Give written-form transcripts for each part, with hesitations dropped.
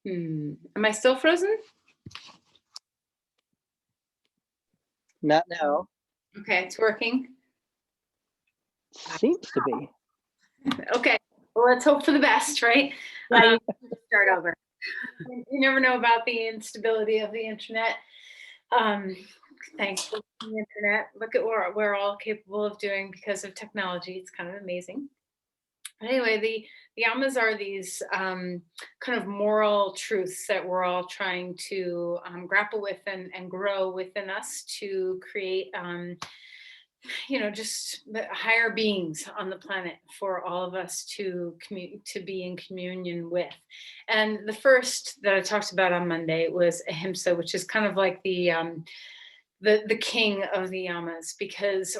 Am I still frozen? Not now. Okay, it's working. Seems to be. Okay, well, let's hope for the best, right? Yeah, you can start over. You never know about the instability of the internet. Thanks for the internet. Look at what we're all capable of doing because of technology. It's kind of amazing. Anyway, the Yamas are these kind of moral truths that we're all trying to grapple with and grow within us to create just the higher beings on the planet for all of us to be in communion with. And the first that I talked about on Monday was ahimsa, which is kind of like the king of the yamas,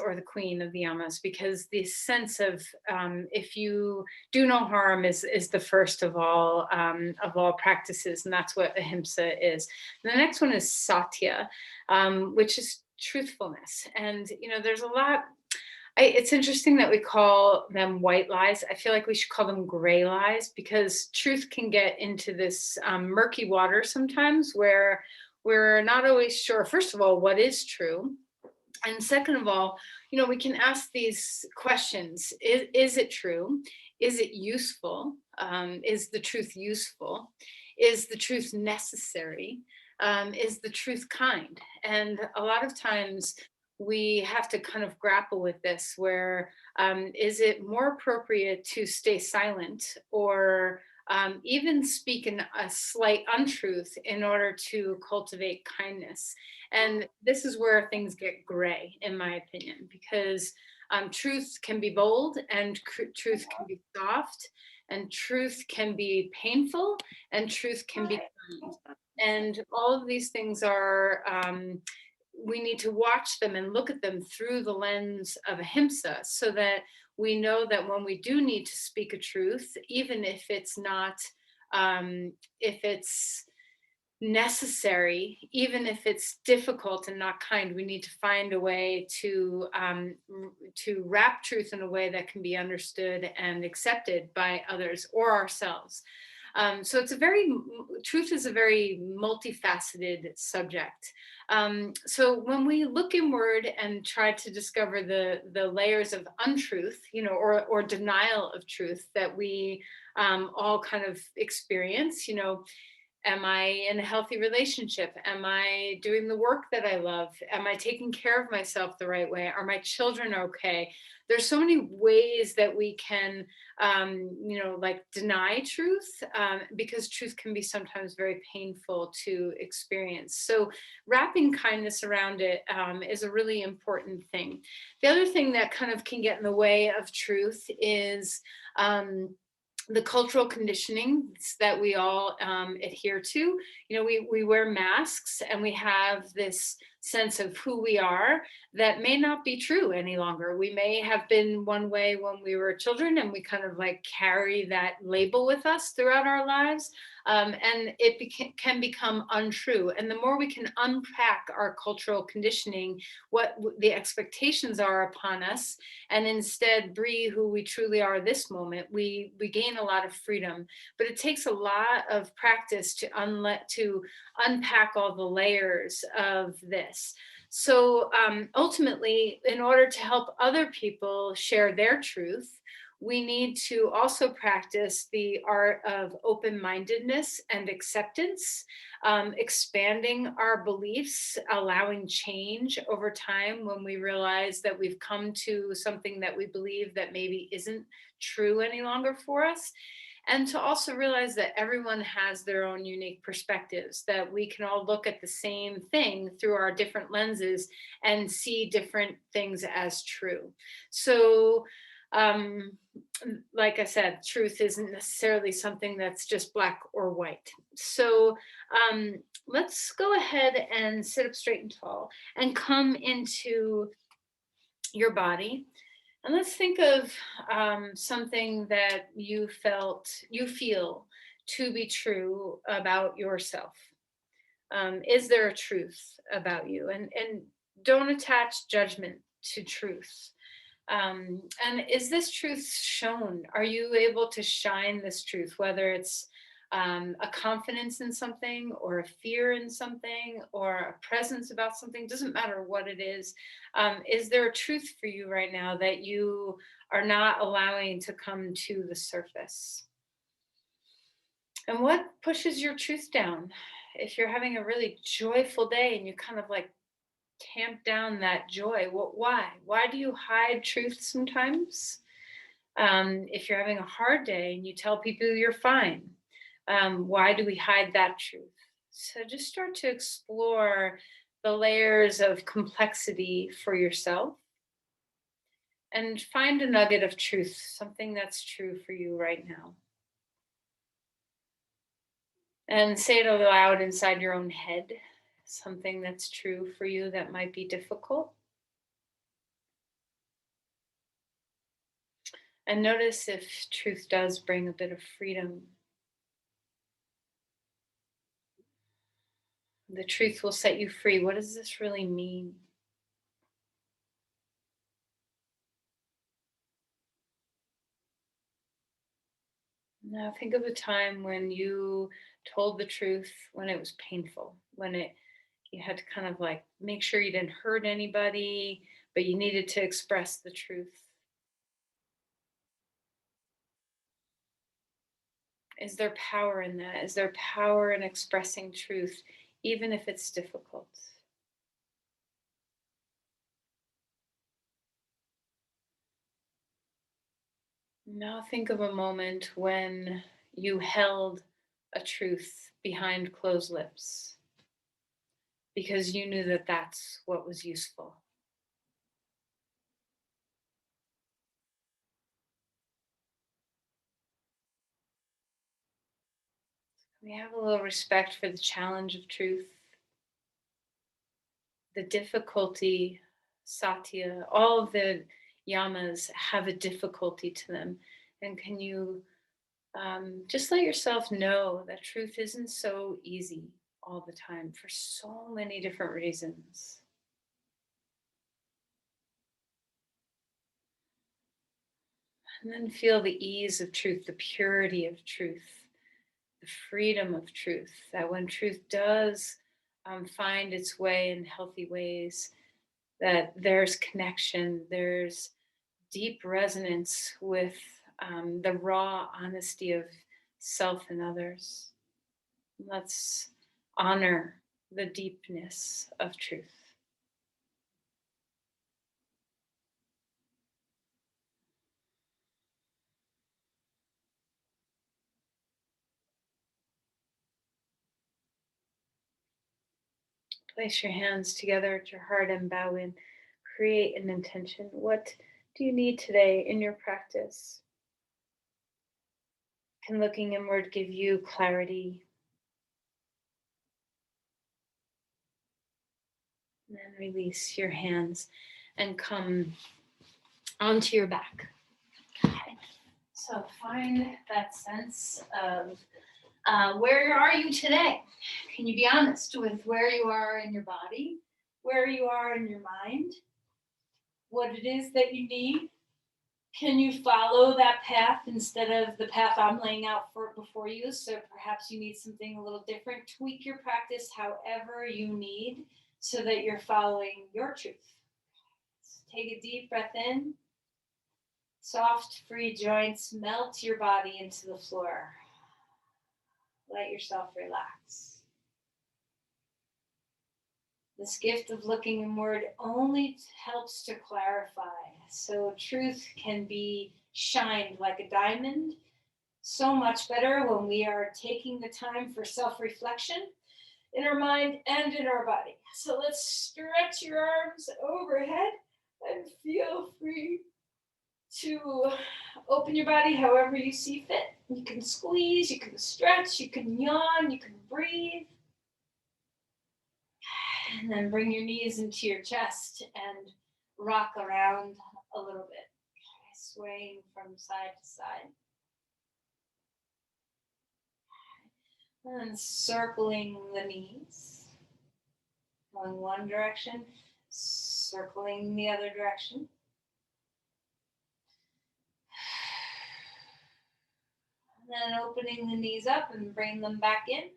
or the queen of the yamas, because the sense of if you do no harm is the first of all practices, and that's what ahimsa is. And the next one is satya, which is truthfulness. And there's a lot. It's interesting that we call them white lies. I feel like we should call them gray lies, because truth can get into this murky water sometimes, where we're not always sure, first of all, what is true. And second of all, we can ask these questions. Is it true? Is it useful? Is the truth useful? Is the truth necessary? Is the truth kind? And a lot of times we have to kind of grapple with this, where is it more appropriate to stay silent, or even speak in a slight untruth in order to cultivate kindness? And this is where things get gray, in my opinion, because truth can be bold, and truth can be soft, and truth can be painful, and truth can be kind. And all of these things are, we need to watch them and look at them through the lens of ahimsa, so that we know that when we do need to speak a truth, even if it's not, if it's necessary, even if it's difficult and not kind, we need to find a way to wrap truth in a way that can be understood and accepted by others or ourselves. So truth is a very multifaceted subject. So when we look inward and try to discover the layers of untruth, or denial of truth that we all kind of experience, am I in a healthy relationship? Am I doing the work that I love? Am I taking care of myself the right way? Are my children okay? There's so many ways that we can, deny truth, because truth can be sometimes very painful to experience. So wrapping kindness around it is a really important thing. The other thing that kind of can get in the way of truth is the cultural conditioning that we all adhere to. We wear masks, and we have this sense of who we are that may not be true any longer. We may have been one way when we were children, and we kind of like carry that label with us throughout our lives. And it can become untrue. And the more we can unpack our cultural conditioning, what the expectations are upon us, and instead be who we truly are this moment, we gain a lot of freedom. But it takes a lot of practice to unpack all the layers of this. So ultimately, in order to help other people share their truth, we need to also practice the art of open-mindedness and acceptance, expanding our beliefs, allowing change over time when we realize that we've come to something that we believe that maybe isn't true any longer for us. And to also realize that everyone has their own unique perspectives, that we can all look at the same thing through our different lenses and see different things as true. So, like I said, truth isn't necessarily something that's just black or white. So let's go ahead and sit up straight and tall and come into your body. And let's think of something that you feel to be true about yourself. Is there a truth about you? And don't attach judgment to truth. And is this truth shown? Are you able to shine this truth, whether it's a confidence in something, or a fear in something, or a presence about something, doesn't matter what it is. Is there a truth for you right now that you are not allowing to come to the surface? And what pushes your truth down? If you're having a really joyful day and you kind of like tamp down that joy, why? Why do you hide truth sometimes? If you're having a hard day and you tell people you're fine, why do we hide that truth? So just start to explore the layers of complexity for yourself and find a nugget of truth, something that's true for you right now. And say it aloud inside your own head, something that's true for you that might be difficult. And notice if truth does bring a bit of freedom. The truth will set you free. What does this really mean? Now think of a time when you told the truth when it was painful, when you had to kind of like make sure you didn't hurt anybody, but you needed to express the truth. Is there power in that? Is there power in expressing truth, even if it's difficult? Now think of a moment when you held a truth behind closed lips because you knew that that's what was useful. We have a little respect for the challenge of truth, the difficulty. Satya, all of the yamas have a difficulty to them. And can you just let yourself know that truth isn't so easy all the time for so many different reasons. And then feel the ease of truth, the purity of truth, the freedom of truth, that when truth does find its way in healthy ways, that there's connection, there's deep resonance with the raw honesty of self and others. Let's honor the deepness of truth. Place your hands together at your heart and bow in. Create an intention. What do you need today in your practice? Can looking inward give you clarity? And then release your hands and come onto your back. Okay. So find that sense of where are you today? Can you be honest with where you are in your body, where you are in your mind, what it is that you need? Can you follow that path instead of the path I'm laying out before you? So perhaps you need something a little different. Tweak your practice however you need so that you're following your truth. So take a deep breath in. Soft, free joints, melt your body into the floor. Let yourself relax. This gift of looking inward only helps to clarify. So truth can be shined like a diamond so much better when we are taking the time for self-reflection in our mind and in our body. So let's stretch your arms overhead and feel free to open your body however you see fit. You can squeeze, you can stretch, you can yawn, you can breathe. And then bring your knees into your chest and rock around a little bit, swaying from side to side. And circling the knees, going one direction, circling the other direction. And then opening the knees up and bring them back in.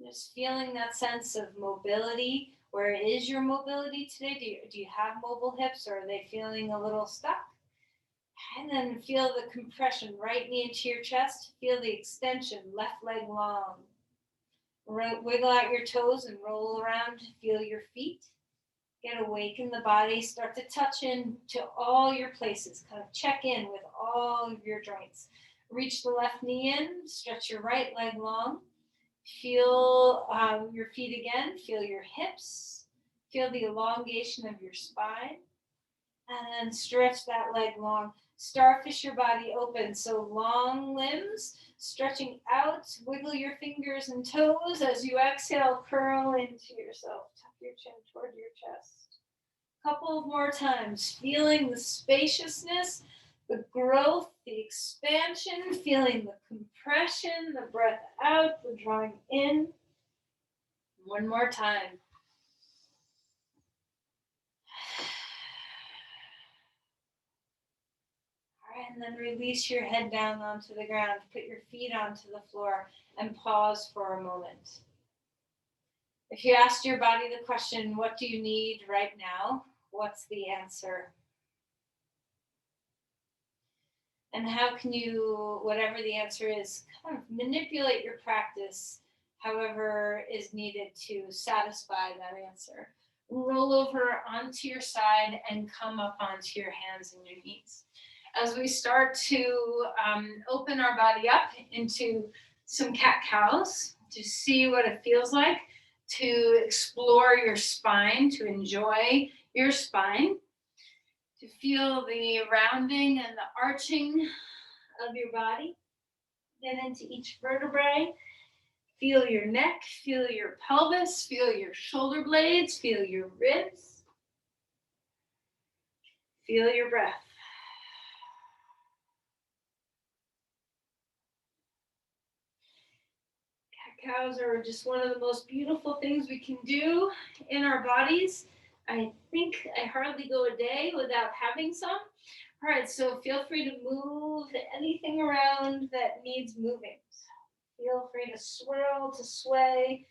Just feeling that sense of mobility. Where is your mobility today? Do you have mobile hips, or are they feeling a little stuck? And then feel the compression, right knee into your chest. Feel the extension, left leg long. Wiggle out your toes and roll around. Feel your feet. Get awake in the body. Start to touch in to all your places. Kind of check in with all of your joints. Reach the left knee in. Stretch your right leg long. Feel your feet again. Feel your hips. Feel the elongation of your spine. And then stretch that leg long. Starfish your body open. So long limbs, stretching out. Wiggle your fingers and toes as you exhale. Curl into yourself. Tuck your chin toward your chest. Couple more times. Feeling the spaciousness, the growth, the expansion. Feeling the compression, the breath out, the drawing in. One more time. And then release your head down onto the ground. Put your feet onto the floor and pause for a moment. If you asked your body the question, what do you need right now? What's the answer? And how can you, whatever the answer is, kind of manipulate your practice however is needed to satisfy that answer. Roll over onto your side and come up onto your hands and your knees. As we start to open our body up into some cat-cows, to see what it feels like, to explore your spine, to enjoy your spine, to feel the rounding and the arching of your body. Get into each vertebrae. Feel your neck, feel your pelvis, feel your shoulder blades, feel your ribs. Feel your breath. Cat-cows are just one of the most beautiful things we can do in our bodies. I think I hardly go a day without having some. All right, so feel free to move anything around that needs moving. Feel free to swirl, to sway,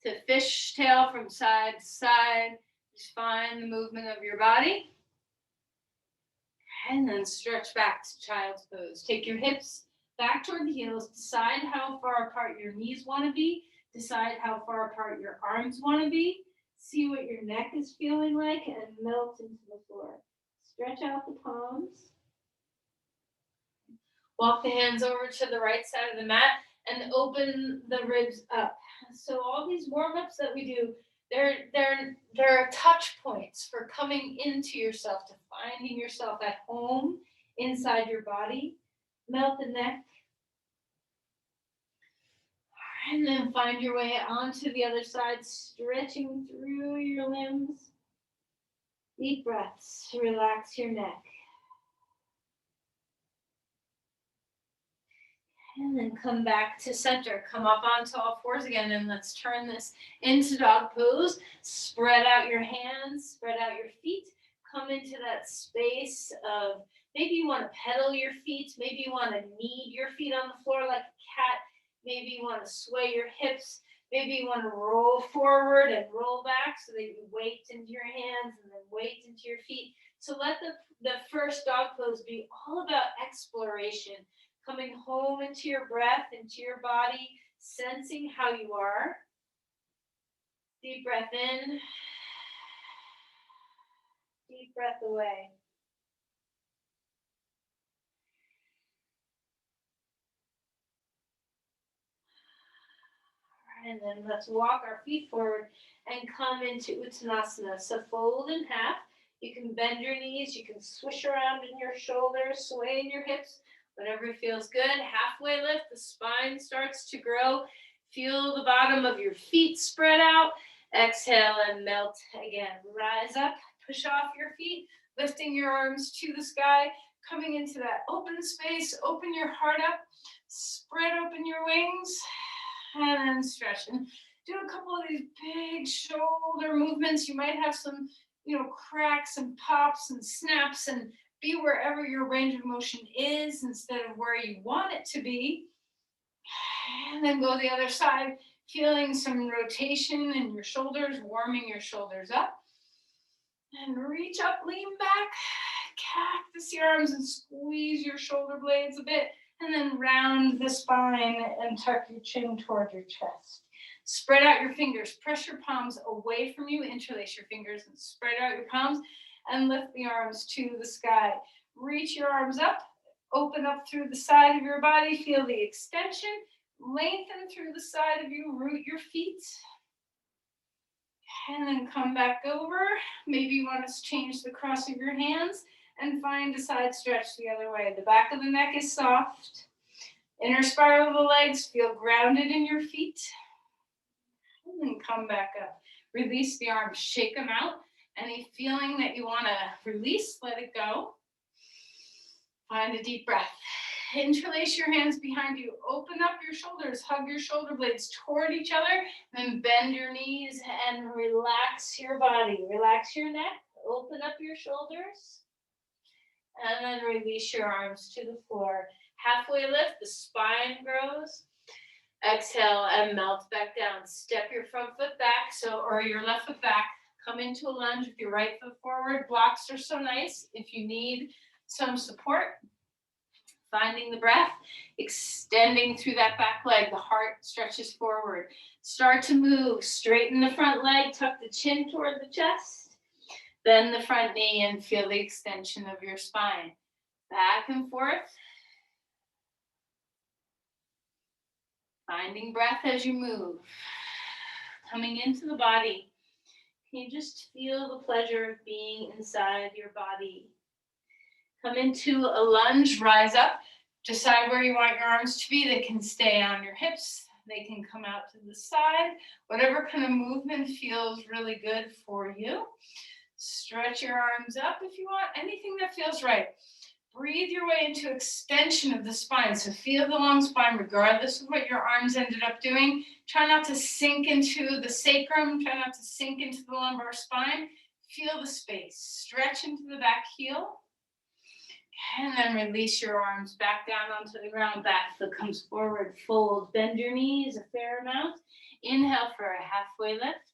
to fishtail from side to side. Just find the movement of your body. And then stretch back to child's pose. Take your hips back toward the heels. Decide how far apart your knees want to be. Decide how far apart your arms want to be. See what your neck is feeling like and melt into the floor. Stretch out the palms. Walk the hands over to the right side of the mat and open the ribs up. So all these warm-ups that we do, they're touch points for coming into yourself, to finding yourself at home inside your body. Melt the neck. And then find your way onto the other side, stretching through your limbs. Deep breaths, relax your neck. And then come back to center. Come up onto all fours again, and let's turn this into dog pose. Spread out your hands, spread out your feet. Come into that space of, maybe you want to pedal your feet, maybe you want to knead your feet on the floor like a cat, maybe you want to sway your hips, maybe you want to roll forward and roll back so that you weight into your hands and then weight into your feet. So let the first dog pose be all about exploration, coming home into your breath, into your body, sensing how you are. Deep breath in. Deep breath away. And then let's walk our feet forward and come into Uttanasana. So fold in half. You can bend your knees. You can swish around in your shoulders, sway in your hips, whatever feels good. Halfway lift, the spine starts to grow. Feel the bottom of your feet spread out. Exhale and melt again. Rise up, push off your feet, lifting your arms to the sky, coming into that open space. Open your heart up, spread open your wings. And then stretch and do a couple of these big shoulder movements. You might have some, cracks and pops and snaps, and be wherever your range of motion is instead of where you want it to be. And then go the other side, feeling some rotation in your shoulders, warming your shoulders up. And reach up, lean back, cactus your arms and squeeze your shoulder blades a bit. And then round the spine and tuck your chin toward your chest. Spread out your fingers, press your palms away from you, interlace your fingers and spread out your palms and lift the arms to the sky. Reach your arms up, open up through the side of your body, feel the extension, lengthen through the side of you, root your feet. And then come back over. Maybe you want to change the cross of your hands and find a side stretch the other way. The back of the neck is soft. Inner spiral of the legs feel grounded in your feet. And then come back up. Release the arms, shake them out. Any feeling that you want to release, let it go. Find a deep breath. Interlace your hands behind you. Open up your shoulders. Hug your shoulder blades toward each other. Then bend your knees and relax your body. Relax your neck. Open up your shoulders. And then release your arms to the floor. Halfway lift, the spine grows. Exhale and melt back down. Step your front foot back, or your left foot back. Come into a lunge with your right foot forward. Blocks are so nice. If you need some support, finding the breath, extending through that back leg. The heart stretches forward. Start to move. Straighten the front leg. Tuck the chin toward the chest. Bend the front knee and feel the extension of your spine. Back and forth. Finding breath as you move. Coming into the body. Can you just feel the pleasure of being inside your body? Come into a lunge, rise up. Decide where you want your arms to be. They can stay on your hips. They can come out to the side. Whatever kind of movement feels really good for you. Stretch your arms up if you want. Anything that feels right. Breathe your way into extension of the spine. So feel the long spine regardless of what your arms ended up doing. Try not to sink into the sacrum. Try not to sink into the lumbar spine. Feel the space. Stretch into the back heel. And then release your arms back down onto the ground. Back foot comes forward. Fold. Bend your knees a fair amount. Inhale for a halfway lift.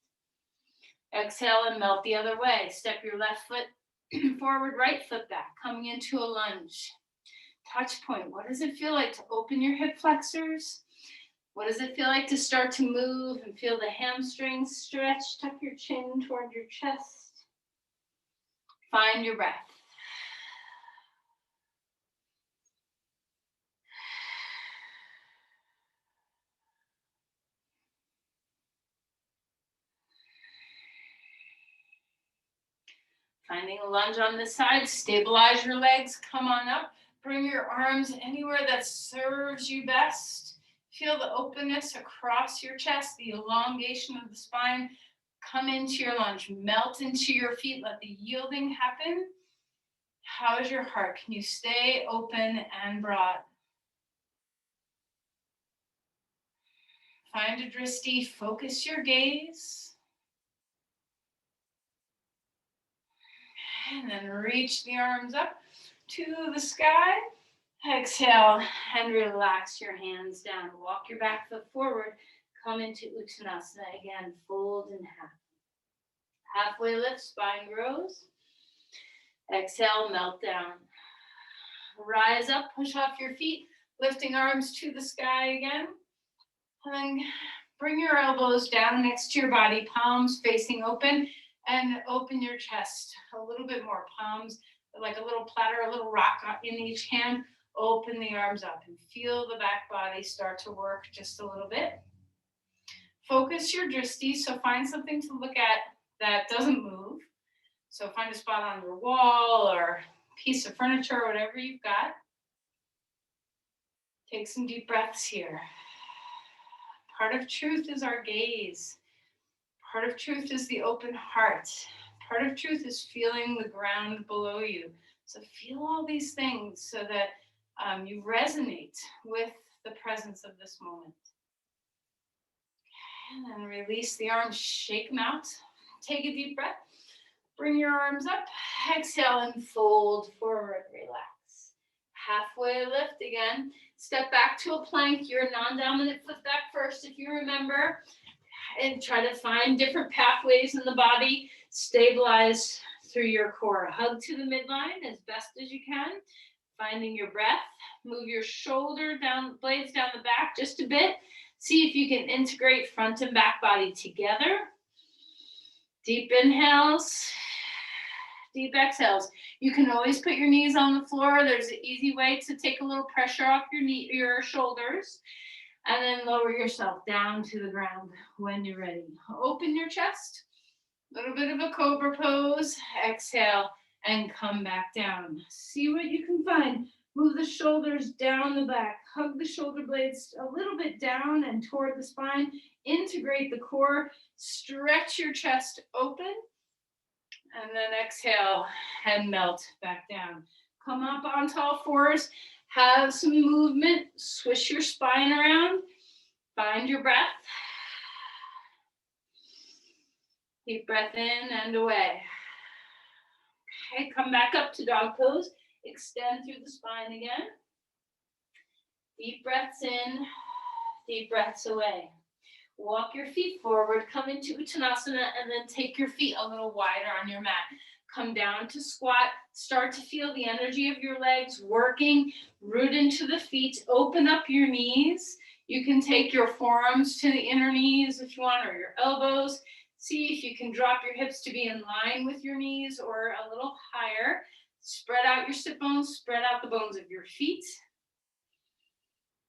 Exhale and melt the other way. Step your left foot forward, right foot back. Coming into a lunge. Touch point. What does it feel like to open your hip flexors? What does it feel like to start to move and feel the hamstrings stretch? Tuck your chin toward your chest. Find your breath. Finding a lunge on this side, stabilize your legs, come on up, bring your arms anywhere that serves you best. Feel the openness across your chest, the elongation of the spine. Come into your lunge, melt into your feet, let the yielding happen. How is your heart? Can you stay open and broad? Find a drishti, focus your gaze. And then reach the arms up to the sky. Exhale and relax your hands down. Walk your back foot forward. Come into Uttanasana again. Fold in half. Halfway lift, spine grows. Exhale, melt down. Rise up, push off your feet. Lifting arms to the sky again. And then bring your elbows down next to your body. Palms facing open. And open your chest a little bit more. Palms like a little platter, a little rock in each hand. Open the arms up and feel the back body start to work just a little bit. Focus your drishti. So find something to look at that doesn't move. So find a spot on your wall or piece of furniture or whatever you've got. Take some deep breaths here. Part of truth is our gaze. Part of truth is the open heart. Part of truth is feeling the ground below you. So feel all these things so that you resonate with the presence of this moment. And then release the arms, shake them out. Take a deep breath. Bring your arms up. Exhale and fold forward, relax. Halfway lift again. Step back to a plank, your non-dominant foot back first if you remember. And try to find different pathways in the body. Stabilize through your core. Hug to the midline as best as you can. Finding your breath. Move your shoulder down, blades down the back just a bit. See if you can integrate front and back body together. Deep inhales. Deep exhales. You can always put your knees on the floor. There's an easy way to take a little pressure off your shoulders. And then lower yourself down to the ground when you're ready. Open your chest. A little bit of a cobra pose. Exhale and come back down. See what you can find. Move the shoulders down the back. Hug the shoulder blades a little bit down and toward the spine. Integrate the core. Stretch your chest open. And then exhale and melt back down. Come up onto all fours. Have some movement. Swish your spine around. Find your breath. Deep breath in and away. Okay, come back up to dog pose. Extend through the spine again. Deep breaths in, deep breaths away. Walk your feet forward, come into Uttanasana, and then take your feet a little wider on your mat. Come down to squat. Start to feel the energy of your legs working. Root into the feet. Open up your knees. You can take your forearms to the inner knees if you want, or your elbows. See if you can drop your hips to be in line with your knees or a little higher. Spread out your sit bones, spread out the bones of your feet.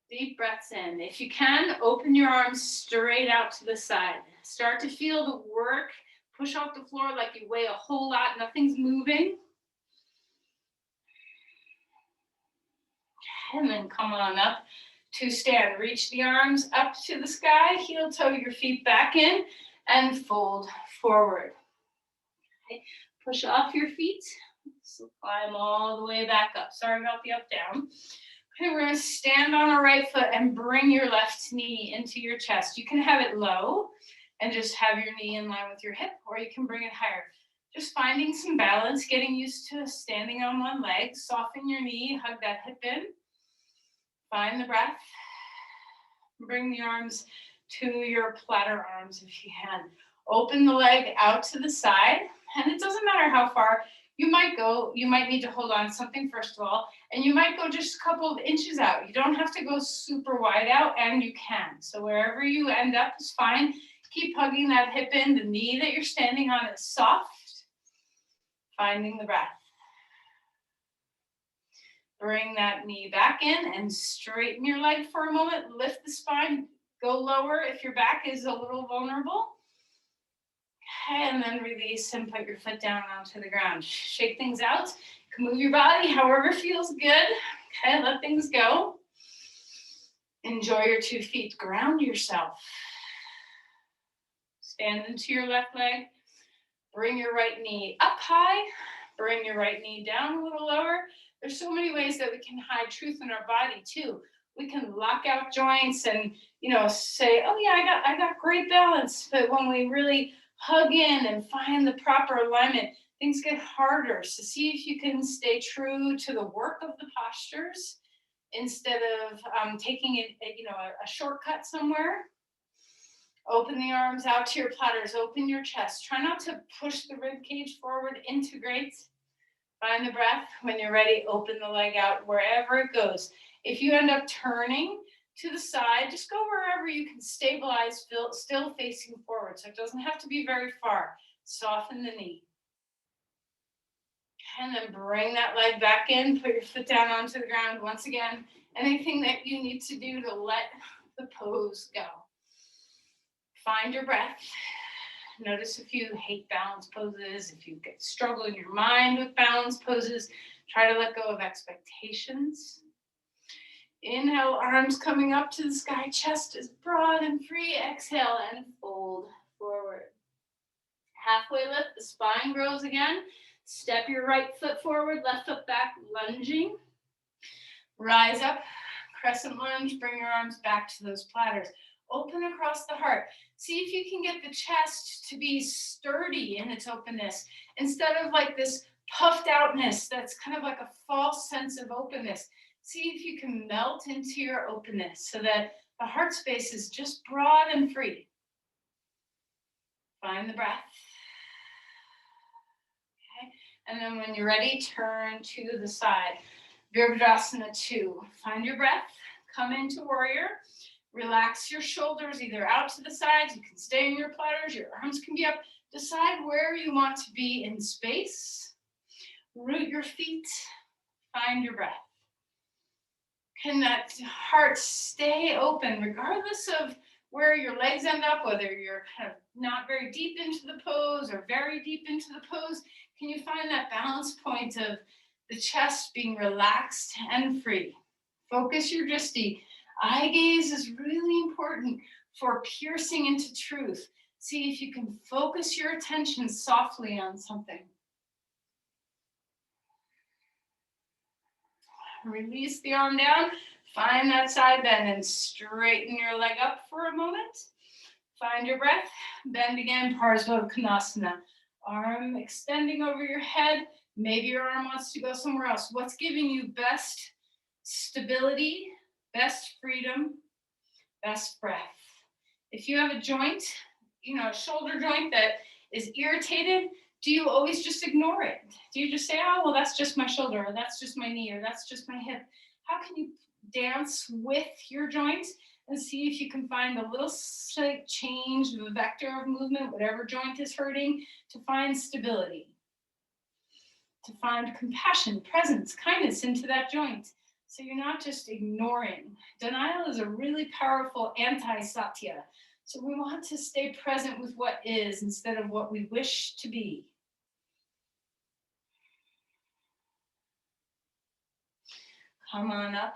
Deep breaths in. If you can, open your arms straight out to the side. Start to feel the work. Push off the floor like you weigh a whole lot. Nothing's moving. And then come on up to stand. Reach the arms up to the sky. Heel toe your feet back in and fold forward. Okay. Push off your feet. So climb all the way back up. Sorry about the up down. Okay, we're gonna stand on our right foot and bring your left knee into your chest. You can have it low and just have your knee in line with your hip, or you can bring it higher. Just finding some balance, getting used to standing on one leg. Soften your knee, hug that hip in. Find the breath. Bring the arms to your platter arms if you can. Open the leg out to the side, and it doesn't matter how far. You might go, you might need to hold on to something first of all, and you might go just a couple of inches out. You don't have to go super wide out, and you can. So wherever you end up is fine. Keep hugging that hip in. The knee that you're standing on is soft. Finding the breath. Bring that knee back in and straighten your leg for a moment. Lift the spine. Go lower if your back is a little vulnerable. Okay, and then release and put your foot down onto the ground. Shake things out. You can move your body however feels good. Okay, let things go. Enjoy your 2 feet. Ground yourself. Stand into your left leg. Bring your right knee up high. Bring your right knee down a little lower. There's so many ways that we can hide truth in our body too. We can lock out joints and, say, oh yeah, I got great balance. But when we really hug in and find the proper alignment, things get harder. So see if you can stay true to the work of the postures instead of taking a shortcut somewhere. Open the arms out to your platters. Open your chest. Try not to push the rib cage forward. Integrate. Find the breath. When you're ready, open the leg out wherever it goes. If you end up turning to the side, just go wherever you can stabilize, still facing forward. So it doesn't have to be very far. Soften the knee. And then bring that leg back in. Put your foot down onto the ground. Once again, anything that you need to do to let the pose go. Find your breath. Notice if you hate balance poses, if you struggle in your mind with balance poses, try to let go of expectations. Inhale, arms coming up to the sky, chest is broad and free. Exhale and fold forward. Halfway lift, the spine grows again. Step your right foot forward, left foot back, lunging. Rise up, crescent lunge, bring your arms back to those platters. Open across the heart. See if you can get the chest to be sturdy in its openness instead of like this puffed outness that's kind of like a false sense of openness. See if you can melt into your openness so that the heart space is just broad and free. Find the breath. Okay. And then when you're ready, turn to the side. Virabhadrasana 2. Find your breath. Come into warrior. Relax your shoulders either out to the sides. You can stay in your platters. Your arms can be up. Decide where you want to be in space. Root your feet. Find your breath. Can that heart stay open regardless of where your legs end up, whether you're kind of not very deep into the pose or very deep into the pose? Can you find that balance point of the chest being relaxed and free? Focus your drishti. Eye gaze is really important for piercing into truth. See if you can focus your attention softly on something. Release the arm down. Find that side bend and straighten your leg up for a moment. Find your breath. Bend again, Parsva. Arm extending over your head. Maybe your arm wants to go somewhere else. What's giving you best stability, best freedom, best breath? If you have a joint, a shoulder joint that is irritated, do you always just ignore it? Do you just say, oh, well, that's just my shoulder, or that's just my knee, or that's just my hip? How can you dance with your joint and see if you can find a little slight change of a vector of movement, whatever joint is hurting, to find stability, to find compassion, presence, kindness into that joint. So you're not just ignoring. Denial is a really powerful anti-satya. So we want to stay present with what is instead of what we wish to be. Come on up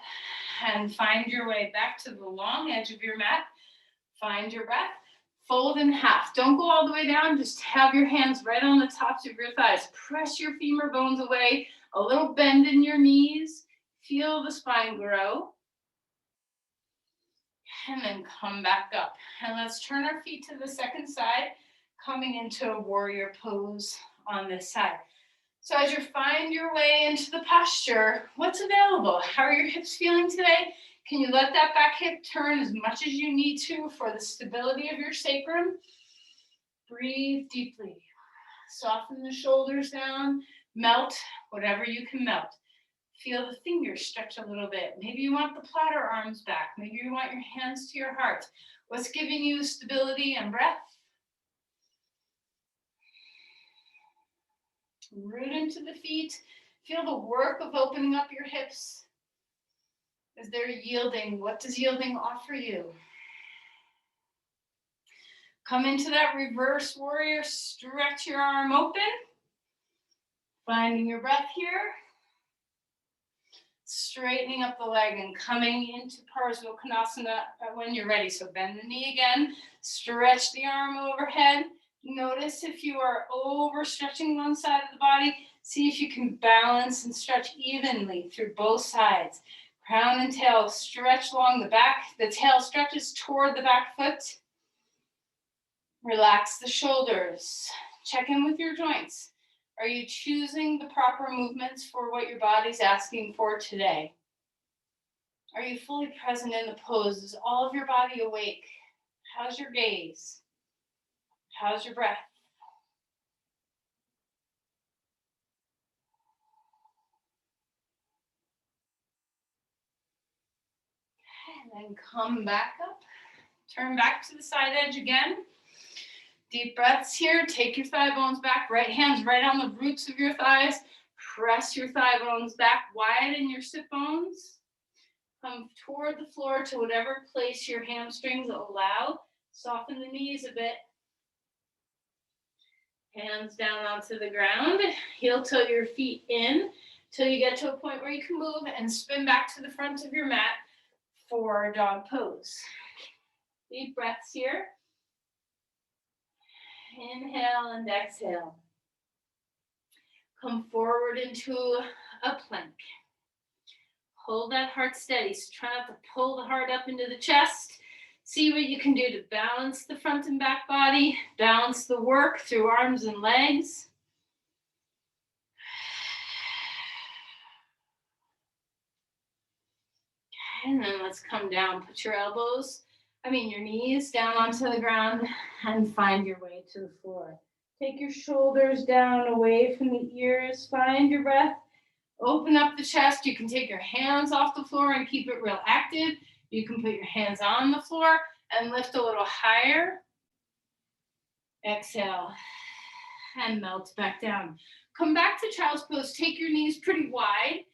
and find your way back to the long edge of your mat. Find your breath. Fold in half. Don't go all the way down. Just have your hands right on the tops of your thighs. Press your femur bones away. A little bend in your knees. Feel the spine grow. And then come back up. And let's turn our feet to the second side, coming into a warrior pose on this side. So as you find your way into the posture, what's available? How are your hips feeling today? Can you let that back hip turn as much as you need to for the stability of your sacrum? Breathe deeply. Soften the shoulders down. Melt whatever you can melt. Feel the fingers stretch a little bit. Maybe you want the platter arms back. Maybe you want your hands to your heart. What's giving you stability and breath? Root into the feet. Feel the work of opening up your hips as they're yielding. What does yielding offer you? Come into that reverse warrior. Stretch your arm open. Finding your breath here. Straightening up the leg and coming into Parsva when you're ready. So bend the knee again. Stretch the arm overhead. Notice if you are overstretching one side of the body. See if you can balance and stretch evenly through both sides. Crown and tail stretch along the back. The tail stretches toward the back foot. Relax the shoulders. Check in with your joints. Are you choosing the proper movements for what your body's asking for today? Are you fully present in the pose? Is all of your body awake? How's your gaze? How's your breath? And then come back up. Turn back to the side edge again. Deep breaths here. Take your thigh bones back. Right hand's right on the roots of your thighs. Press your thigh bones back. Widen your sit bones. Come toward the floor to whatever place your hamstrings allow. Soften the knees a bit. Hands down onto the ground. Heel toe your feet in till you get to a point where you can move and spin back to the front of your mat for dog pose. Deep breaths here. Inhale and exhale. Come forward into a plank. Hold that heart steady. So try not to pull the heart up into the chest. See what you can do to balance the front and back body. Balance the work through arms and legs. And then let's come down. Put your your knees down onto the ground and find your way to the floor. Take your shoulders down away from the ears. Find your breath. Open up the chest. You can take your hands off the floor and keep it real active. You can put your hands on the floor and lift a little higher. Exhale and melt back down. Come back to child's pose. Take your knees pretty wide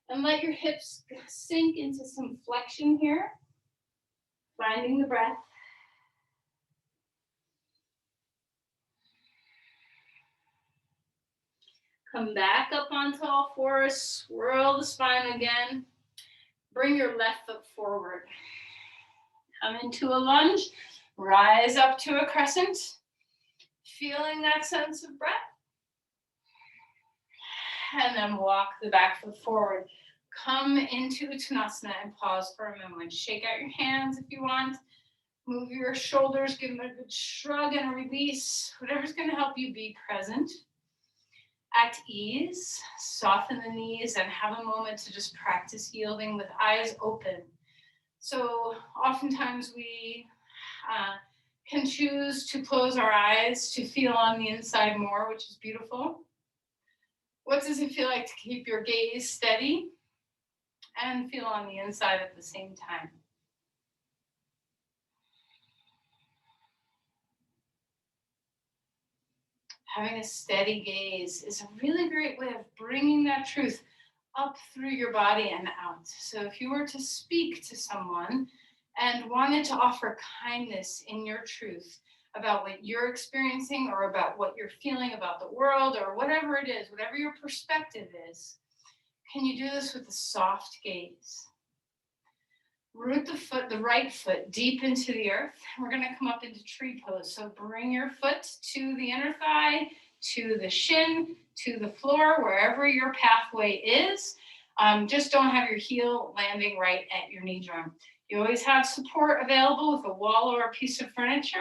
and let your hips sink into some flexion here. Finding the breath. Come back up onto all fours. Swirl the spine again. Bring your left foot forward. Come into a lunge. Rise up to a crescent. Feeling that sense of breath. And then walk the back foot forward. Come into Uttanasana and pause for a moment. Shake out your hands if you want. Move your shoulders, give them a good shrug and a release. Whatever's going to help you be present. At ease, soften the knees and have a moment to just practice yielding with eyes open. So oftentimes we can choose to close our eyes to feel on the inside more, which is beautiful. What does it feel like to keep your gaze steady and feel on the inside at the same time? Having a steady gaze is a really great way of bringing that truth up through your body and out. So if you were to speak to someone and wanted to offer kindness in your truth about what you're experiencing or about what you're feeling about the world or whatever it is, whatever your perspective is, can you do this with a soft gaze? Root the right foot deep into the earth. We're going to come up into tree pose. So bring your foot to the inner thigh, to the shin, to the floor, wherever your pathway is. Just don't have your heel landing right at your knee joint. You always have support available with a wall or a piece of furniture.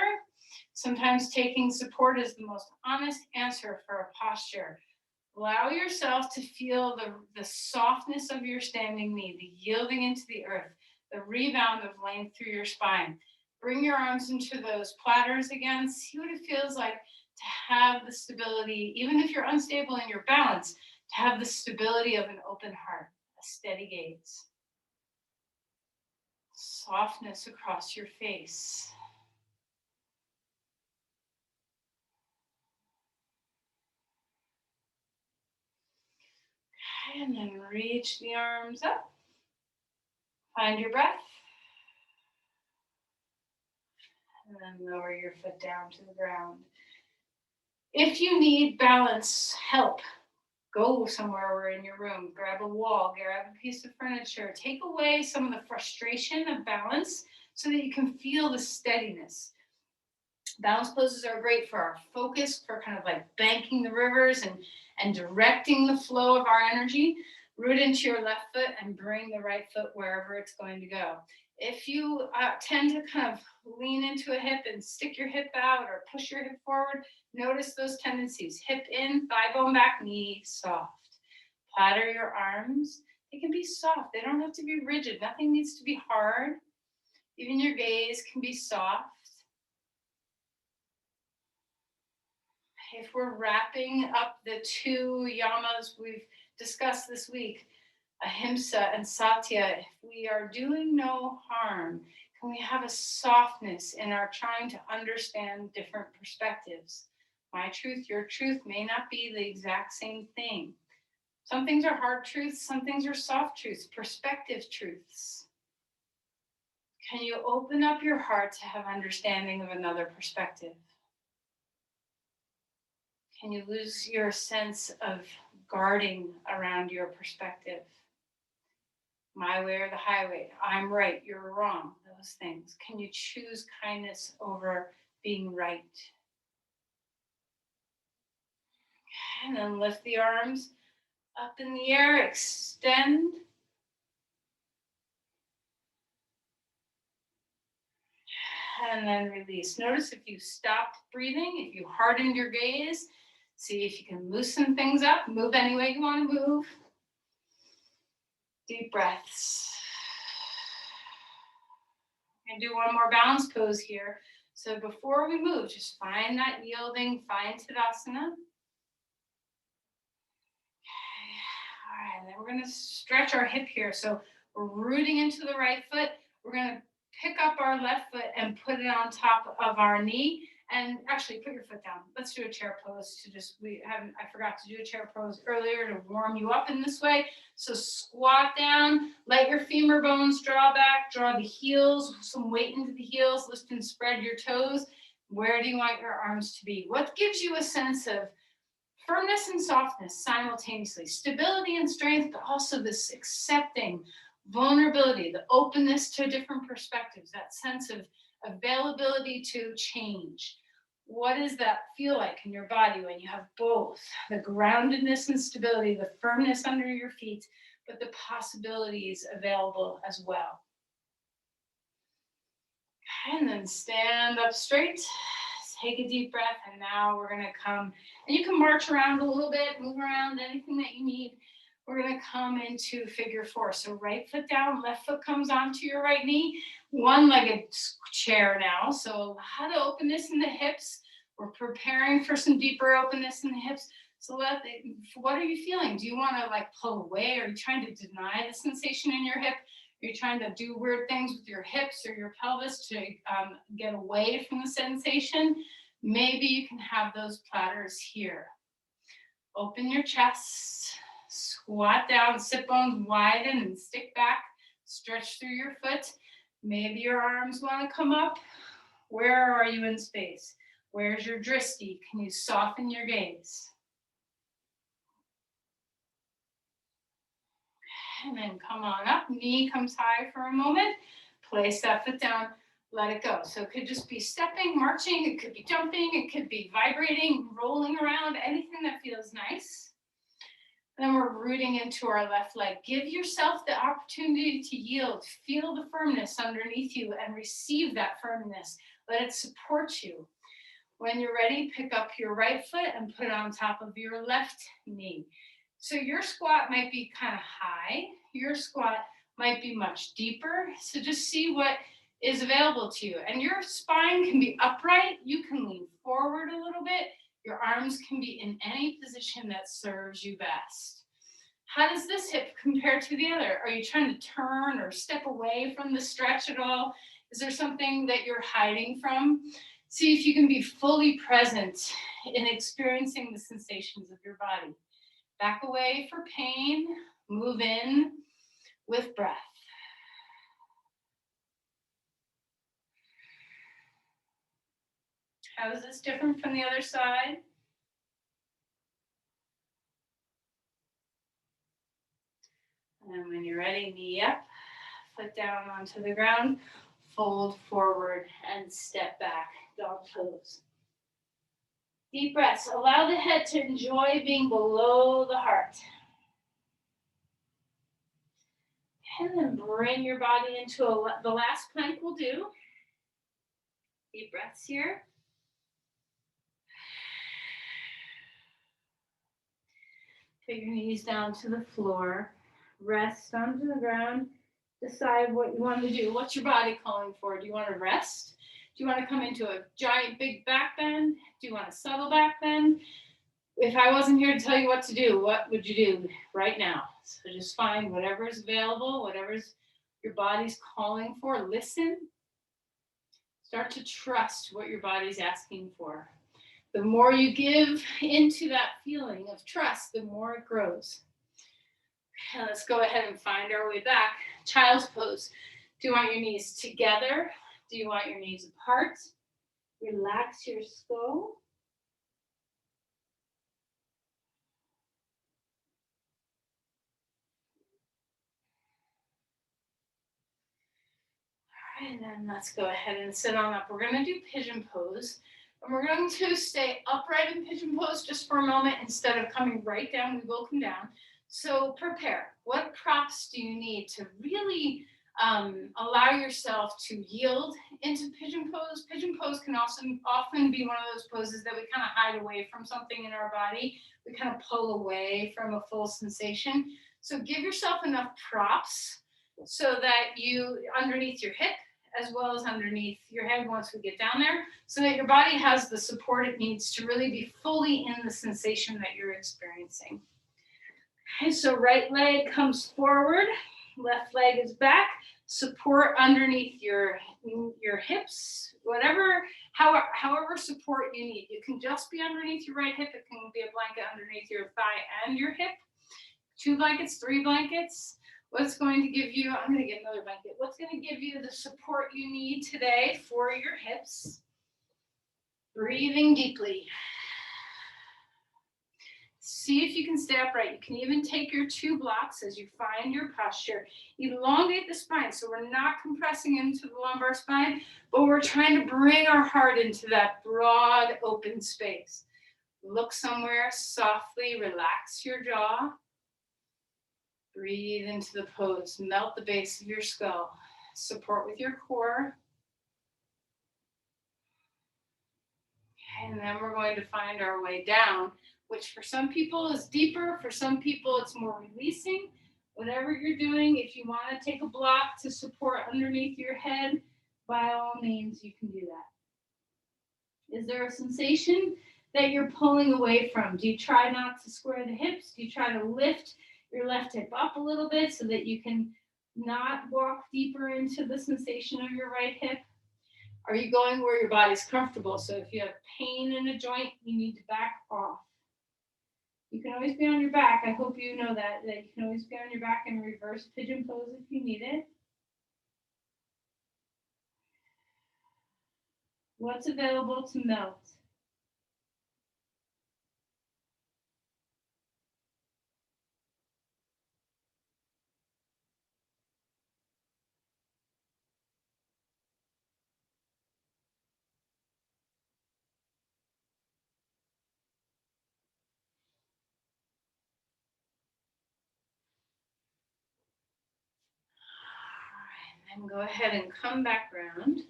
Sometimes taking support is the most honest answer for a posture. Allow yourself to feel the softness of your standing knee, the yielding into the earth, the rebound of length through your spine. Bring your arms into those platters again. See what it feels like to have the stability, even if you're unstable in your balance, to have the stability of an open heart, a steady gaze. Softness across your face. And then reach the arms up. Find your breath. And then lower your foot down to the ground. If you need balance help, go somewhere or in your room, grab a wall, grab a piece of furniture, take away some of the frustration of balance so that you can feel the steadiness. Balance poses are great for our focus, for kind of like banking the rivers and directing the flow of our energy. Root into your left foot and bring the right foot wherever it's going to go. If you tend to kind of lean into a hip and stick your hip out or push your hip forward, notice those tendencies. Hip in, thigh bone back, knee soft. Platter your arms. They can be soft. They don't have to be rigid. Nothing needs to be hard. Even your gaze can be soft. If we're wrapping up the two yamas we've discussed this week, Ahimsa and Satya, if we are doing no harm, can we have a softness in our trying to understand different perspectives? My truth, your truth may not be the exact same thing. Some things are hard truths, some things are soft truths, perspective truths. Can you open up your heart to have understanding of another perspective? Can you lose your sense of guarding around your perspective? My way or the highway, I'm right, you're wrong, those things. Can you choose kindness over being right? And then lift the arms up in the air, extend. And then release. Notice if you stopped breathing, if you hardened your gaze, see if you can loosen things up, move any way you want to move. Deep breaths. And do one more balance pose here. So before we move, just find that yielding, find Tadasana. All right, then we're gonna stretch our hip here. So we're rooting into the right foot. We're gonna pick up our left foot and put it on top of our knee. And actually put your foot down. Let's do a chair pose I forgot to do a chair pose earlier to warm you up in this way. So squat down, let your femur bones draw back, draw the heels, some weight into the heels, lift and spread your toes. Where do you want your arms to be? What gives you a sense of firmness and softness simultaneously, stability and strength, but also this accepting vulnerability, the openness to different perspectives, that sense of availability to change. What does that feel like in your body when you have both the groundedness and stability, the firmness under your feet, but the possibilities available as well? And then stand up straight, take a deep breath, and now we're gonna come, and you can march around a little bit, move around, anything that you need. We're gonna come into figure four. So right foot down, left foot comes onto your right knee, one-legged chair now. So a lot of openness in the hips. We're preparing for some deeper openness in the hips. So what are you feeling? Do you wanna like pull away? Are you trying to deny the sensation in your hip? Are you trying to do weird things with your hips or your pelvis to get away from the sensation? Maybe you can have those platters here. Open your chest. Squat down, sit bones widen and stick back. Stretch through your foot. Maybe your arms want to come up. Where are you in space? Where's your drishti? Can you soften your gaze? And then come on up. Knee comes high for a moment. Place that foot down. Let it go. So it could just be stepping, marching. It could be jumping. It could be vibrating, rolling around. Anything that feels nice. Then we're rooting into our left leg. Give yourself the opportunity to yield. Feel the firmness underneath you and receive that firmness. Let it support you. When you're ready, pick up your right foot and put it on top of your left knee. So your squat might be kind of high. Your squat might be much deeper. So just see what is available to you. And your spine can be upright. You can lean forward a little bit. Your arms can be in any position that serves you best. How does this hip compare to the other? Are you trying to turn or step away from the stretch at all? Is there something that you're hiding from? See if you can be fully present in experiencing the sensations of your body. Back away for pain, move in with breath. How is this different from the other side? And when you're ready, knee up, foot down onto the ground, fold forward and step back, dog pose. Deep breaths. Allow the head to enjoy being below the heart. And then bring your body into the last plank we'll do. Deep breaths here. Put your knees down to the floor. Rest onto the ground. Decide what you want to do. What's your body calling for? Do you want to rest? Do you want to come into a giant big back bend? Do you want a subtle back bend? If I wasn't here to tell you what to do, what would you do right now? So just find whatever's available, whatever's your body's calling for. Listen. Start to trust what your body's asking for. The more you give into that feeling of trust, the more it grows. And let's go ahead and find our way back. Child's pose. Do you want your knees together? Do you want your knees apart? Relax your skull. All right, and then let's go ahead and sit on up. We're going to do pigeon pose. And we're going to stay upright in pigeon pose just for a moment. Instead of coming right down, we will come down. So prepare. What props do you need to really allow yourself to yield into pigeon pose? Pigeon pose can also often be one of those poses that we kind of hide away from something in our body. We kind of pull away from a full sensation. So give yourself enough props so that you, underneath your hip, as well as underneath your head once we get down there, so that your body has the support it needs to really be fully in the sensation that you're experiencing. Okay, so right leg comes forward, left leg is back, support underneath your hips, however support you need. It can just be underneath your right hip, it can be a blanket underneath your thigh and your hip. 2 blankets, 3 blankets. What's going to give you, I'm going to get another blanket. What's going to give you the support you need today for your hips? Breathing deeply. See if you can stay upright. You can even take your 2 blocks as you find your posture. Elongate the spine. So we're not compressing into the lumbar spine, but we're trying to bring our heart into that broad open space. Look somewhere softly, relax your jaw. Breathe into the pose. Melt the base of your skull. Support with your core. And then we're going to find our way down, which for some people is deeper, for some people it's more releasing. Whatever you're doing, if you want to take a block to support underneath your head, by all means, you can do that. Is there a sensation that you're pulling away from? Do you try not to square the hips? Do you try to lift your left hip up a little bit so that you can not walk deeper into the sensation of your right hip? Are you going where your body's comfortable? So if you have pain in a joint, you need to back off. You can always be on your back. I hope you know that you can always be on your back and reverse pigeon pose if you need it. What's available to melt? And go ahead and come back around. Okay.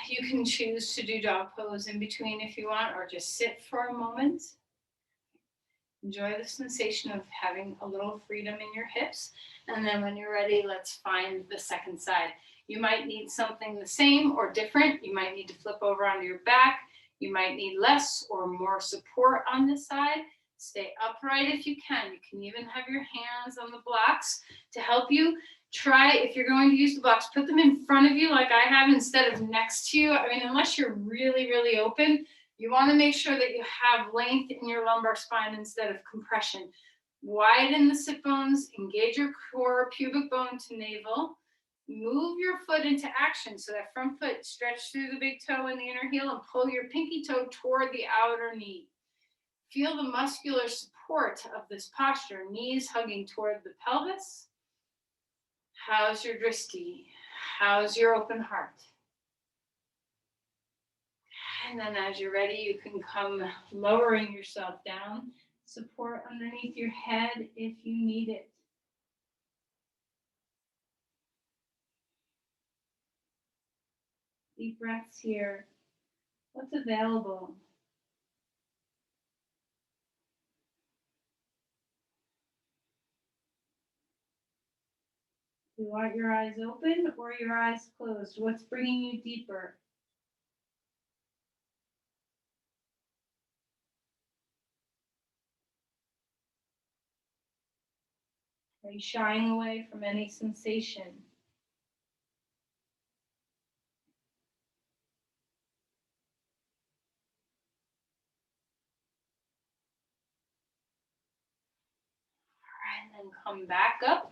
You can choose to do dog pose in between if you want, or just sit for a moment. Enjoy the sensation of having a little freedom in your hips. And then when you're ready, let's find the second side. You might need something the same or different. You might need to flip over onto your back. You might need less or more support on this side. Stay upright if you can. You can even have your hands on the blocks to help you. Try, if you're going to use the blocks, put them in front of you like I have instead of next to you. I mean, unless you're really, really open, you want to make sure that you have length in your lumbar spine instead of compression. Widen the sit bones, engage your core, pubic bone to navel. Move your foot into action. So that front foot, stretch through the big toe and the inner heel and pull your pinky toe toward the outer knee. Feel the muscular support of this posture, knees hugging toward the pelvis. How's your drishti? How's your open heart? And then as you're ready, you can come lowering yourself down. Support underneath your head if you need it. Deep breaths here. What's available? Do you want your eyes open or your eyes closed? What's bringing you deeper? Are you shying away from any sensation? All right, and then come back up.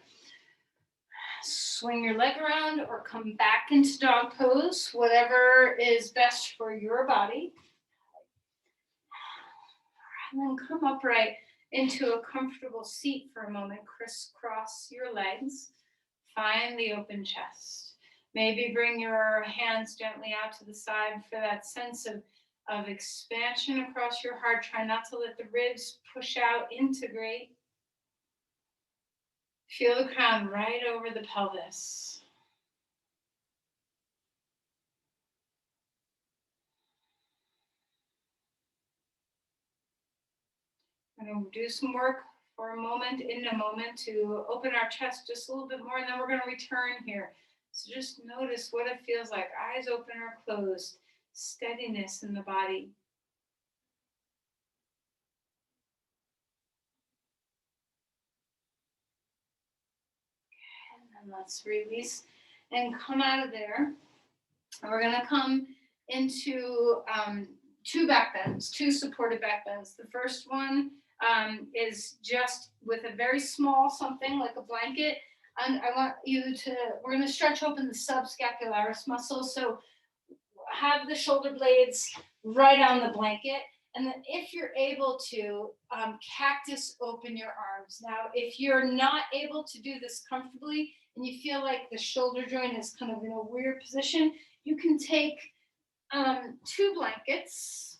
Swing your leg around or come back into dog pose, whatever is best for your body. And then come upright into a comfortable seat for a moment. Crisscross your legs. Find the open chest. Maybe bring your hands gently out to the side for that sense of expansion across your heart. Try not to let the ribs push out, integrate. Feel the crown right over the pelvis. We're going to do some work for a moment, in a moment, to open our chest just a little bit more, and then we're going to return here. So just notice what it feels like, eyes open or closed, steadiness in the body. And then let's release and come out of there. And we're gonna come into two back bends, two supported back bends. The first one is just with a very small something like a blanket. And I want you to, we're gonna stretch open the subscapularis muscle. So have the shoulder blades right on the blanket. And then if you're able to, cactus open your arms. Now, if you're not able to do this comfortably and you feel like the shoulder joint is kind of in a weird position, you can take two blankets.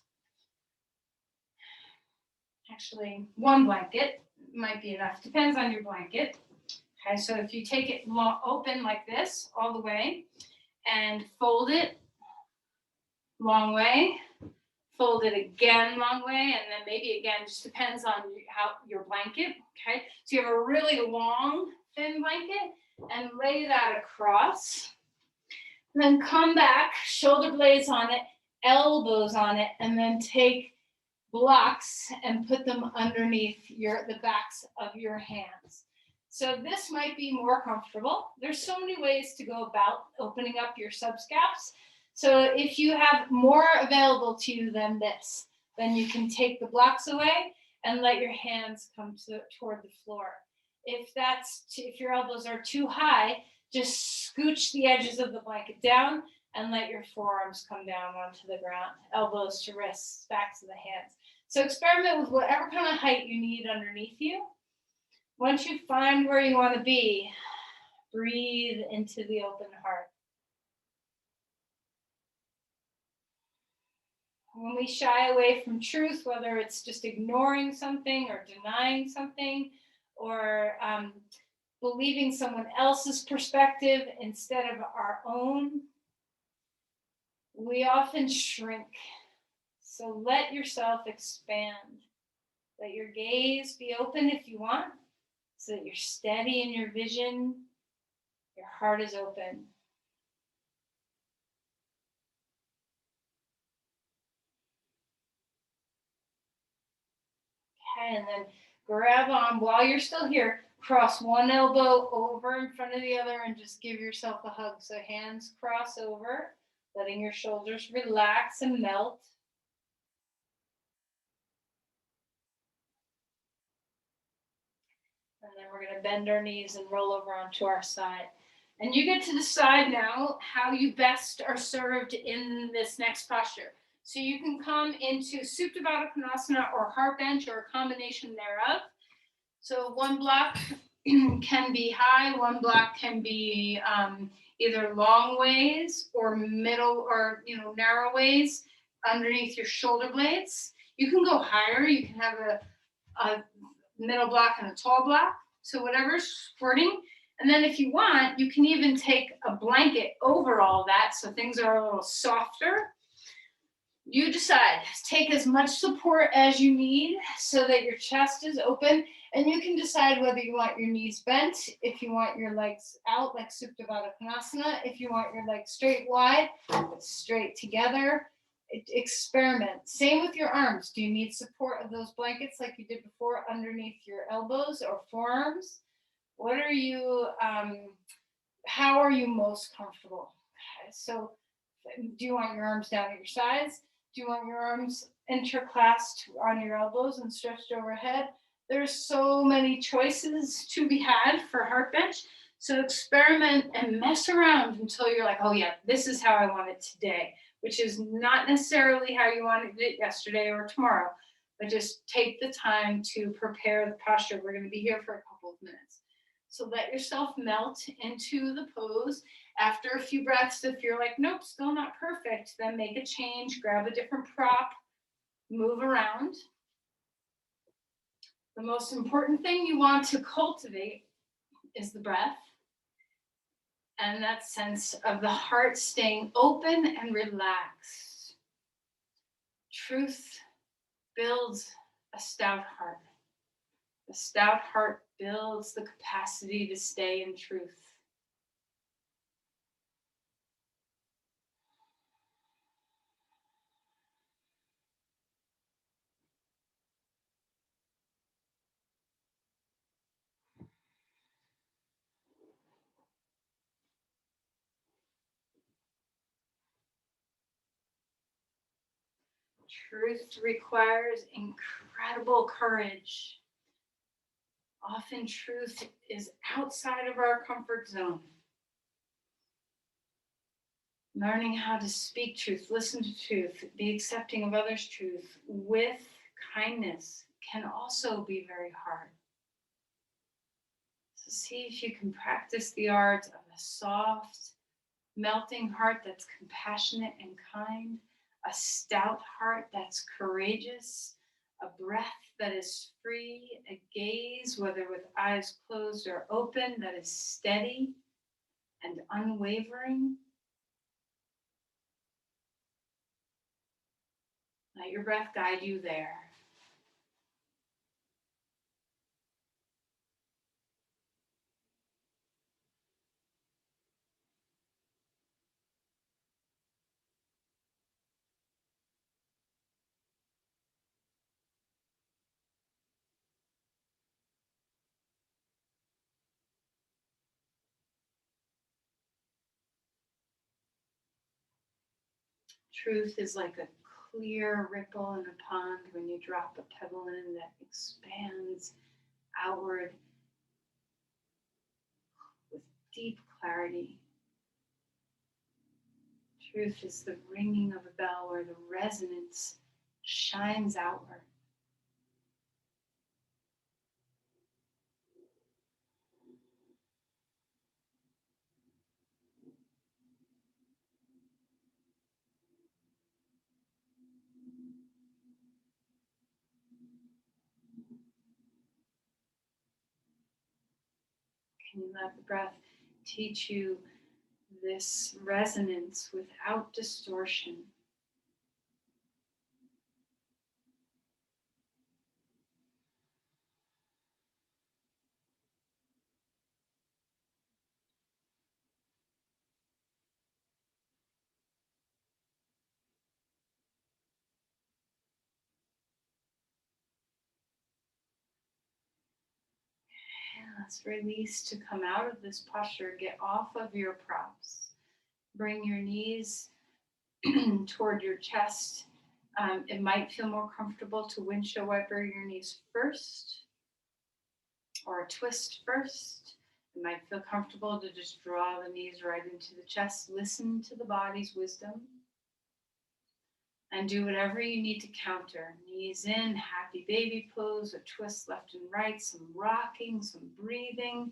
Actually, one blanket might be enough, depends on your blanket. Okay, so if you take it open like this all the way and fold it long way, fold it again long way, and then maybe again, just depends on how your blanket, okay? So you have a really long, thin blanket and lay that across. And then come back, shoulder blades on it, elbows on it, and then take blocks and put them underneath the backs of your hands. So this might be more comfortable. There's so many ways to go about opening up your subscaps. So if you have more available to you than this, then you can take the blocks away and let your hands come toward the floor. If your elbows are too high, just scooch the edges of the blanket down and let your forearms come down onto the ground, elbows to wrists, backs of the hands. So experiment with whatever kind of height you need underneath you. Once you find where you want to be, breathe into the open heart. When we shy away from truth, whether it's just ignoring something or denying something or believing someone else's perspective instead of our own, we often shrink. So let yourself expand. Let your gaze be open if you want, so that you're steady in your vision, your heart is open. Okay, and then grab on while you're still here, cross one elbow over in front of the other and just give yourself a hug. So hands cross over, letting your shoulders relax and melt. And then we're going to bend our knees and roll over onto our side. And you get to decide now how you best are served in this next posture. So you can come into Supta Baddha Konasana or heart bench or a combination thereof. So one block can be high, one block can be either long ways or middle or narrow ways underneath your shoulder blades. You can go higher. You can have a middle block and a tall block. So whatever's supporting. And then if you want, you can even take a blanket over all that so things are a little softer. You decide. Take as much support as you need so that your chest is open, and you can decide whether you want your knees bent, if you want your legs out like Supta Baddha Konasana, if you want your legs straight wide, straight together. Experiment. Same with your arms. Do you need support of those blankets like you did before underneath your elbows or forearms? What are you, how are you most comfortable? Okay, so do you want your arms down at your sides? Do you want your arms interclasped on your elbows and stretched overhead? There's so many choices to be had for heart bench. So experiment and mess around until you're like, oh yeah, this is how I want it today, which is not necessarily how you wanted it yesterday or tomorrow, but just take the time to prepare the posture. We're going to be here for a couple of minutes. So let yourself melt into the pose. After a few breaths, if you're like, nope, still not perfect, then make a change, grab a different prop, move around. The most important thing you want to cultivate is the breath and that sense of the heart staying open and relaxed. Truth builds a stout heart. A stout heart builds the capacity to stay in truth. Truth requires incredible courage. Often truth is outside of our comfort zone. Learning how to speak truth, listen to truth, be accepting of others' truth with kindness can also be very hard. So see if you can practice the art of a soft, melting heart that's compassionate and kind, a stout heart that's courageous, a breath that is free, a gaze, whether with eyes closed or open, that is steady and unwavering. Let your breath guide you there. Truth is like a clear ripple in a pond when you drop a pebble in that expands outward with deep clarity. Truth is the ringing of a bell where the resonance shines outward. Can you let the breath teach you this resonance without distortion? And let's release to come out of this posture. Get off of your props. Bring your knees toward your chest. It might feel more comfortable to windshield wiper your knees first or a twist first. It might feel comfortable to just draw the knees right into the chest. Listen to the body's wisdom and do whatever you need to counter. Knees in, happy baby pose, a twist left and right, some rocking, some breathing.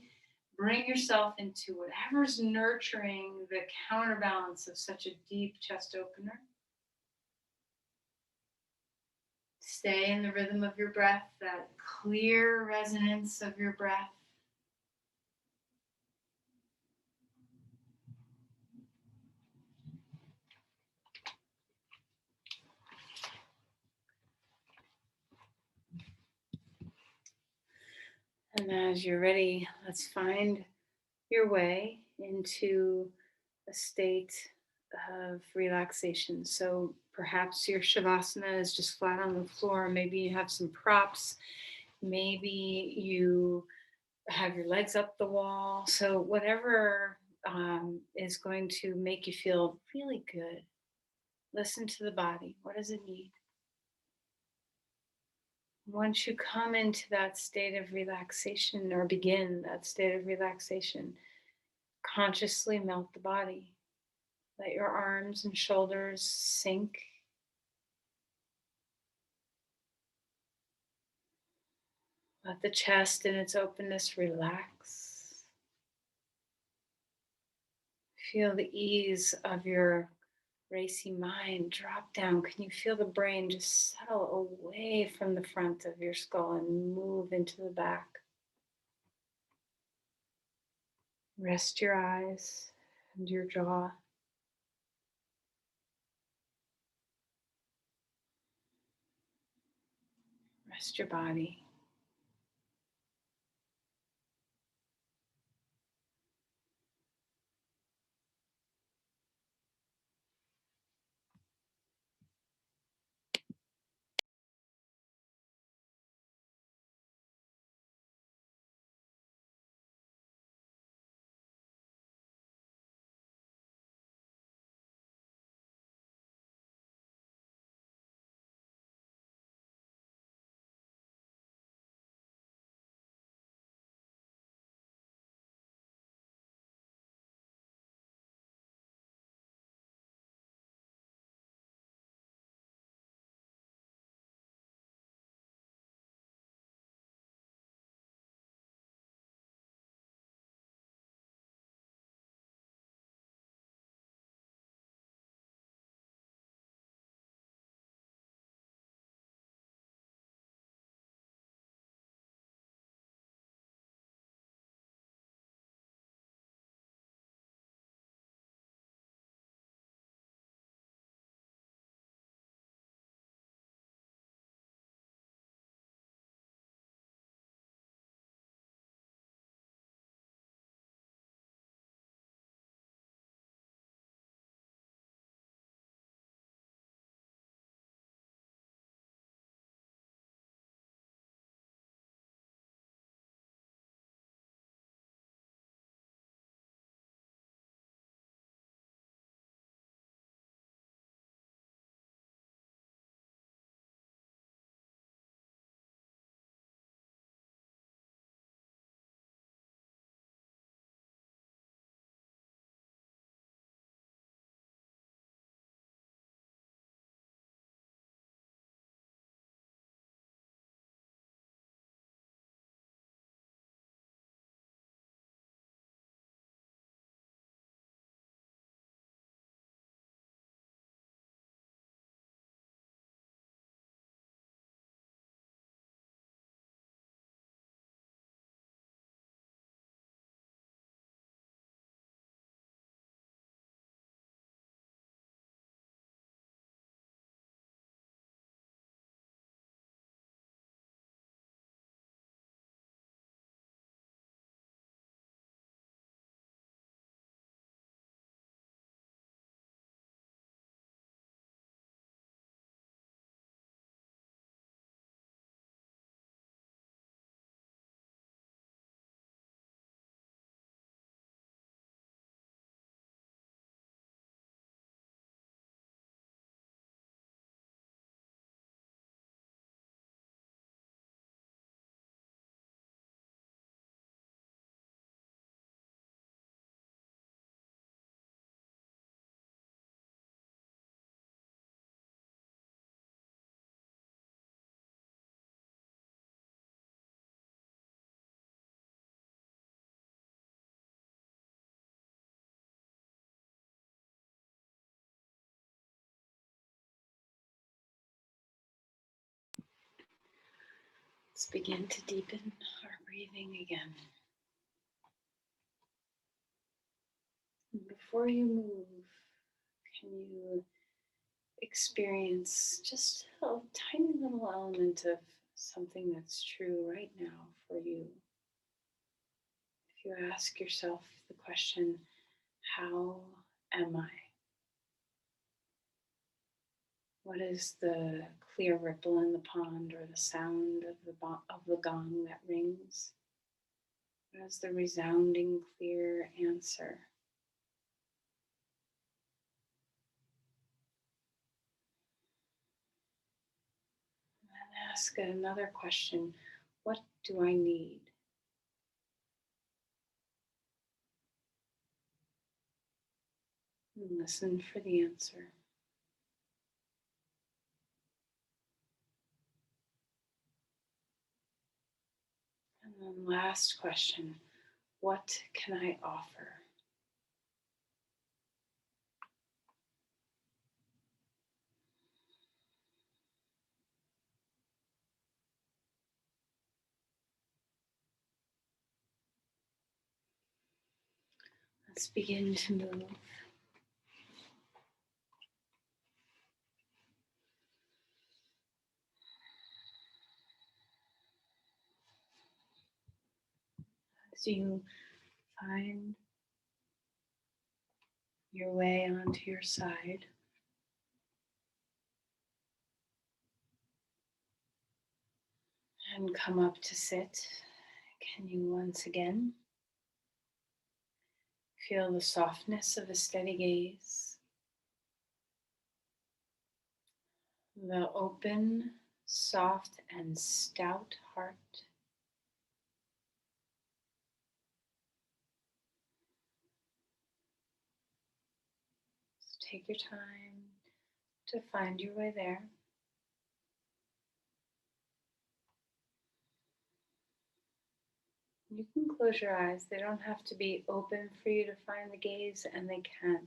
Bring yourself into whatever's nurturing the counterbalance of such a deep chest opener. Stay in the rhythm of your breath, that clear resonance of your breath. And as you're ready, let's find your way into a state of relaxation. So perhaps your Shavasana is just flat on the floor. Maybe you have some props. Maybe you have your legs up the wall. So whatever is going to make you feel really good. Listen to the body. What does it need? Once you come into that state of relaxation or begin that state of relaxation, consciously melt the body. Let your arms and shoulders sink. Let the chest in its openness relax. Feel the ease of your racy mind drop down. Can you feel the brain just settle away from the front of your skull and move into the back? Rest your eyes and your jaw. Rest your body. Let's begin to deepen our breathing again. And before you move, can you experience just a tiny little element of something that's true right now for you? If you ask yourself the question, how am I? What is the clear ripple in the pond or the sound of the gong that rings? What is the resounding clear answer? And ask another question, what do I need? And listen for the answer. And then last question, what can I offer? Let's begin to move. As you find your way onto your side, and come up to sit, can you once again feel the softness of a steady gaze, the open, soft, and stout heart. So take your time to find your way there. You can close your eyes. They don't have to be open for you to find the gaze, and they can.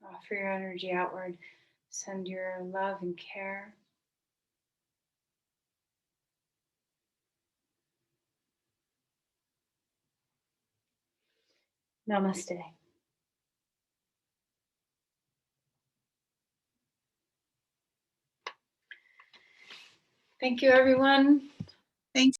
Offer your energy outward. Send your love and care. Namaste. Thank you, everyone.